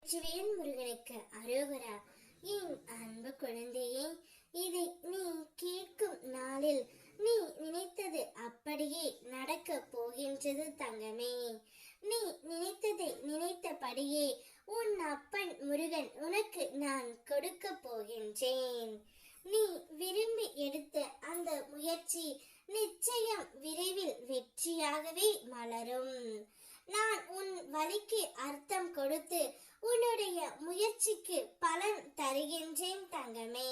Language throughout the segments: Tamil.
வெற்றிவேல் முருகனுக்கு அரோகரா. என் அன்பு குழந்தையே, இதை நீ கேட்கும் நாளில் நீ நினைத்தது அப்படியே நடக்க போகின்றது தங்கமே. நீ நினைத்ததை நினைத்தபடியே உன் அப்பன் முருகன் உனக்கு நான் கொடுக்க போகின்றேன். நீ விரும்பி எடுத்த அந்த முயற்சி நிச்சயம் விரைவில் வெற்றியாகவே மலரும். நான் உன் வழிக்கு அர்த்தம் கொடுத்து உன்னுடைய முயற்சிக்கு பலன் தருகின்றேன் தங்கமே.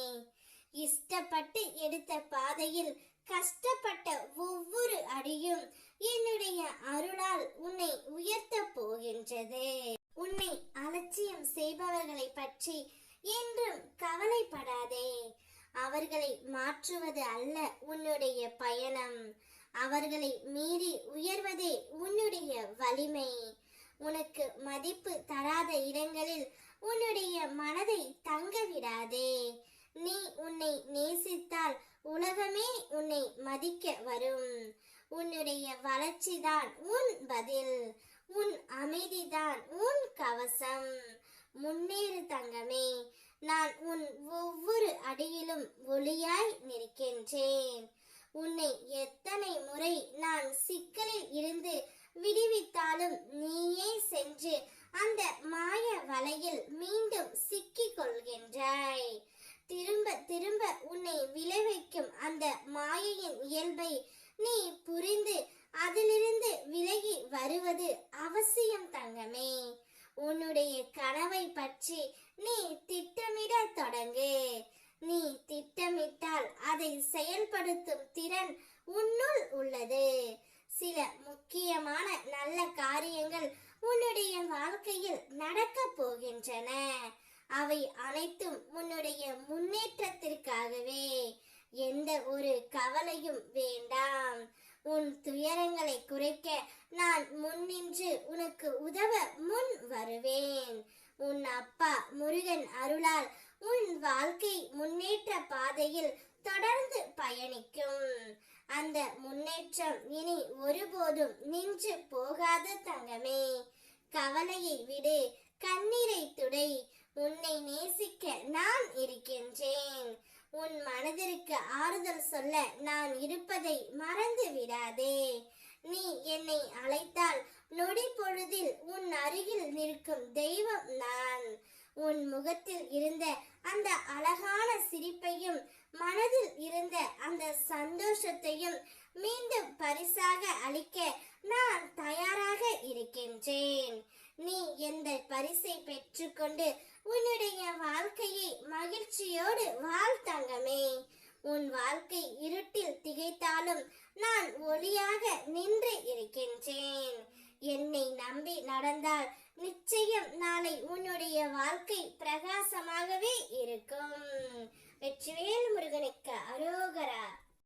இஷ்டப்பட்டு எடுத்த பாதையில் கஷ்டப்பட்ட ஒவ்வொரு அடியும் என்னுடைய அருளால் உன்னை உயர்த்த போகின்றது. உன்னை அலட்சியம் செய்பவர்களை பற்றி என்றும் கவலைப்படாதே. அவர்களை மாற்றுவது அல்ல உன்னுடைய பயணம். அவர்களை மீறி உயர்வதே உன்னுடைய வலிமை. உனக்கு மதிப்பு தராத இடங்களில் உன்னுடைய மனதை தங்க விடாதே. நீ உன்னை நேசித்தால் உலகமே உன்னை மதிக்க வரும். உன்னுடைய வளர்ச்சிதான் உன் பதில். உன் அமைதிதான் உன் கவசம். முன்னேறு தங்கமே. நான் உன் ஒவ்வொரு அடியிலும் ஒளியாய் நிற்கின்றேன். உன்னை எத்தனை முறை நான் சிக்கலில் இருந்து விடுவித்தாலும் நீயே சென்று அந்த மாய வலையில் மீண்டும் சிக்கிக் கொள்கின்றாய். திரும்ப திரும்ப உன்னை விளைவிக்கும் அந்த மாயையின் இயல்பை நீ புரிந்து அதிலிருந்து விலகி வருவது அவசியம் தங்கமே. உன்னுடைய கனவை பற்றி நீ திட்டமிட தொடங்கு. நீ திட்டமிட்டால் அதை செயல்படுத்தும் திறன் உன்னுள் உள்ளது. சில முக்கியமான நல்ல காரியங்கள் உன்னுடைய வாழ்க்கையில் நடக்க போகின்றன. அவை அனைத்தும் உன்னுடைய முன்னேற்றத்திற்காகவே. எந்த ஒரு கவலையும் வேண்டாம். உன் துயரங்களை குறைக்க நான் முன்னின்று உனக்கு உதவ முன் வருவேன். உன் அப்பா முருகன் அருளால் உன் வாழ்க்கை முன்னேற்ற பாதையில் தொடர்ந்து பயணிக்கும். அந்த முன்னேற்றம் இனி ஒருபோதும் நின்று போகாது தங்கமே. கவலையை விடு, கண்ணீரை துடை. உன்னை நேசிக்க நான் இருக்கின்றேன். உன் மனதிற்கு ஆறுதல் சொல்ல நான் இருப்பதை மறந்து விடாதே. நீ என்னை அழைத்தால் நொடி பொழுதில் உன் அருகில் நிற்கும் தெய்வம் நான். உன் முகத்தில் இருந்த அந்த அழகான சிரிப்பையும் மனதில் இருந்த அந்த சந்தோஷத்தையும் மீண்டும் பரிசாக அளிக்க நான் தயாராக இருக்கின்றேன். நீ எந்த பரிசை பெற்றுக்கொண்டு உன்னுடைய வாழ்க்கையை மகிழ்ச்சியோடு வாழ் தங்கமே. உன் வாழ்க்கை இருட்டில் திகைத்தாலும் நான் ஒளியாக நின்று இருக்கின்றேன். என்னை நம்பி நடந்தால் நிச்சயம் நாளை உன்னுடைய வாழ்க்கை பிரகாசம்